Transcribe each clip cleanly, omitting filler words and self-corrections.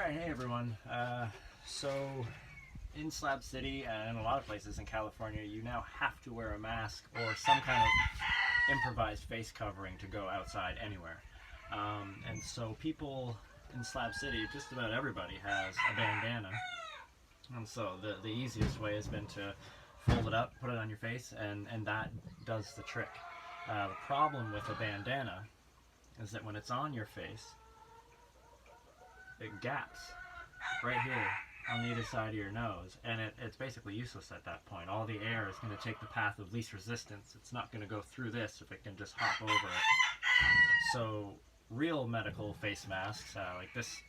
Alright, hey everyone. So in Slab City and a lot of places in California, you now have to wear a mask or some kind of improvised face covering to go outside anywhere. And so people in Slab City, just about everybody has a bandana. And so the easiest way has been to fold it up, put it on your face, and that does the trick. The problem with a bandana is that when it's on your face, it gaps right here on either side of your nose, and it's basically useless at that point. All the air is going to take the path of least resistance. It's not going to go through this if it can just hop over it. So real medical face masks, like this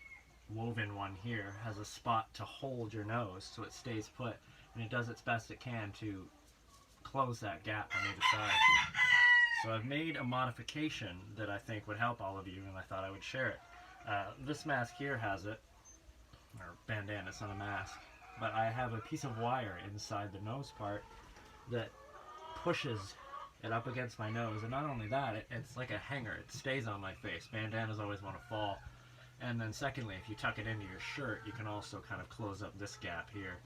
woven one here, has a spot to hold your nose so it stays put, and it does its best it can to close that gap on either side. So I've made a modification that I think would help all of you, and I thought I would share it. This mask here has it, or bandana, it's not a mask, but I have a piece of wire inside the nose part that pushes it up against my nose, and not only that, it's like a hanger. It stays on my face. Bandanas always want to fall. And then secondly, if you tuck it into your shirt, you can also kind of close up this gap here.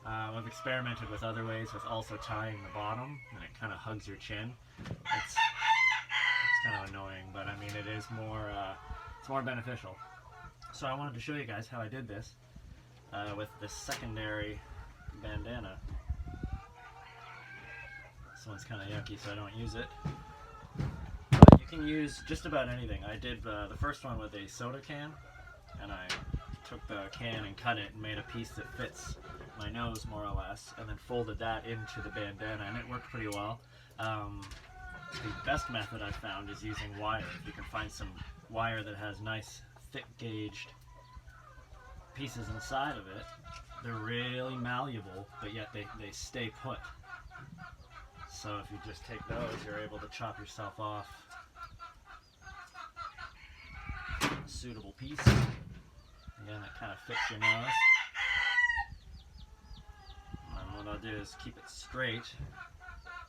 I've experimented with other ways, with also tying the bottom, and it kind of hugs your chin. It's kind of annoying, but I mean, it is more it's more beneficial. So I wanted to show you guys how I did this with this secondary bandana. This one's kind of yucky, so I don't use it. But you can use just about anything. I did the first one with a soda can, and I took the can and cut it and made a piece that fits my nose more or less, and then folded that into the bandana, and it worked pretty well. The best method I've found is using wire. If you can find some wire that has nice thick gauged pieces inside of it, they're really malleable, but yet they stay put. So if you just take those, you're able to chop yourself off a suitable piece. Again, it kind of fits your nose. And what I'll do is keep it straight,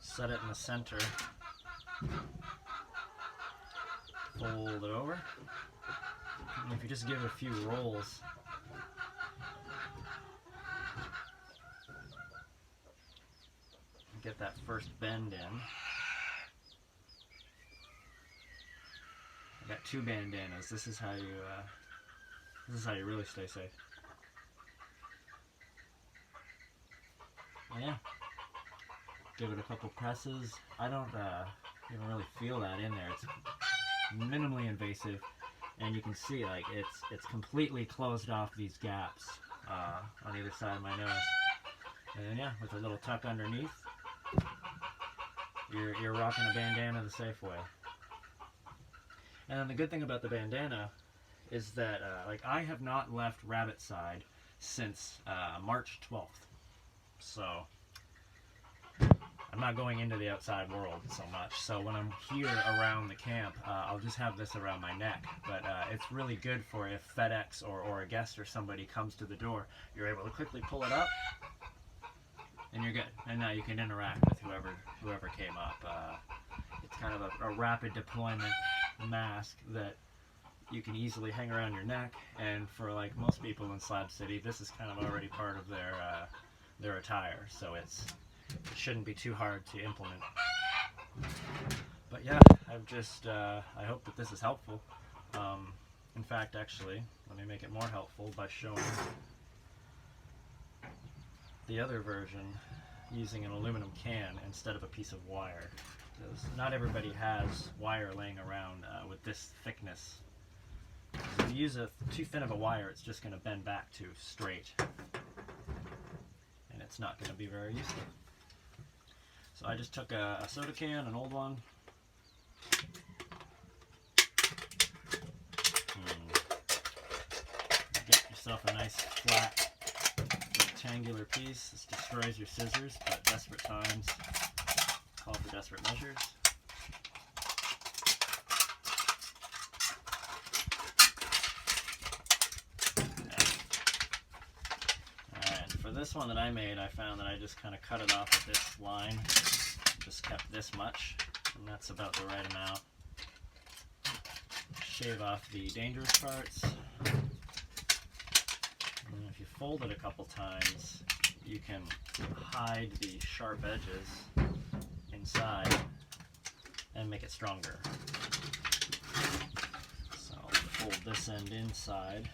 set it in the center, fold it over, and if you just give it a few rolls, get that first bend in. I got two bandanas. This is how you really stay safe. Yeah, give it a couple presses. I don't even really feel that in there. It's minimally invasive, and you can see like it's completely closed off these gaps on either side of my nose. And then, yeah, with a little tuck underneath, you're rocking a bandana the safe way. And then the good thing about the bandana is that like I have not left RabbitSide since March 12th. So I'm not going into the outside world so much. So when I'm here around the camp, I'll just have this around my neck. But it's really good for if FedEx or a guest or somebody comes to the door, you're able to quickly pull it up, and you're good. And now you can interact with whoever came up. It's kind of a rapid deployment mask that you can easily hang around your neck. And for like most people in Slab City, this is kind of already part of their attire. So it shouldn't be too hard to implement. But yeah, I hope that this is helpful. In fact, actually, let me make it more helpful by showing the other version using an aluminum can instead of a piece of wire. Because not everybody has wire laying around with this thickness. If you use too thin of a wire, it's just going to bend back to straight, and it's not going to be very useful. So I just took a soda can, an old one, get yourself a nice flat rectangular piece. This destroys your scissors, but desperate times call for desperate measures. For this one that I made, I found that I just kind of cut it off at this line, just kept this much, and that's about the right amount. Shave off the dangerous parts, you fold it a couple times, you can hide the sharp edges inside and make it stronger. So I'll fold this end inside.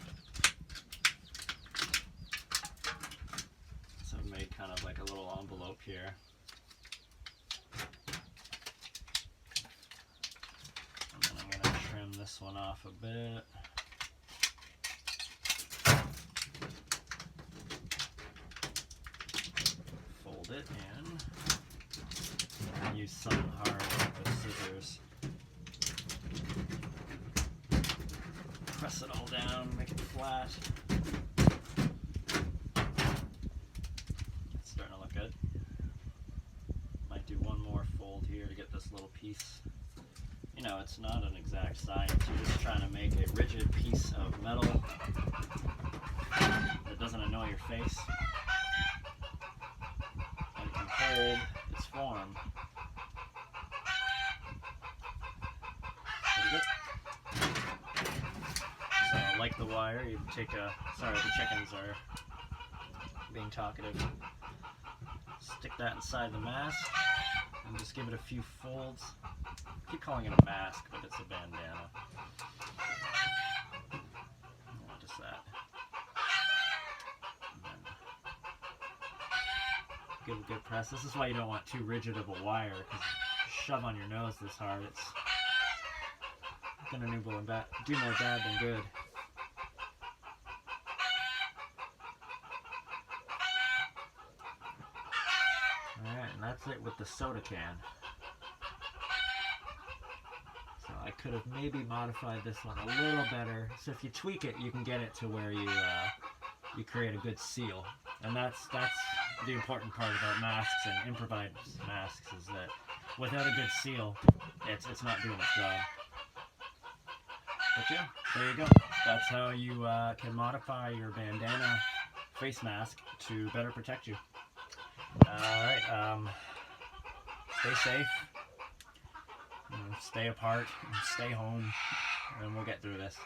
So I've made kind of like a little envelope here. And then I'm going to trim this one off a bit. Fold it in. And use something hard with scissors. Press it all down, make it flat. It's starting to look good. Might do one more fold here to get this little piece. You know, it's not an exact science. You're just trying to make a rigid piece of metal that doesn't annoy your face and can hold its form. Pretty good. So, like the wire, you take a, sorry, the chickens are being talkative. Stick that inside the mask and just give it a few folds. I keep calling it a mask, but it's a bandana. Yeah, just that. And then give it a good press. This is why you don't want too rigid of a wire, because shove on your nose this hard, it's gonna do more bad than good. Alright, and that's it with the soda can. So I could have maybe modified this one a little better. So if you tweak it, you can get it to where you create a good seal. And that's the important part about masks and improvised masks, is that without a good seal, it's not doing its job. But yeah, there you go. That's how you can modify your bandana face mask to better protect you. Alright, stay safe, stay apart, stay home, and we'll get through this.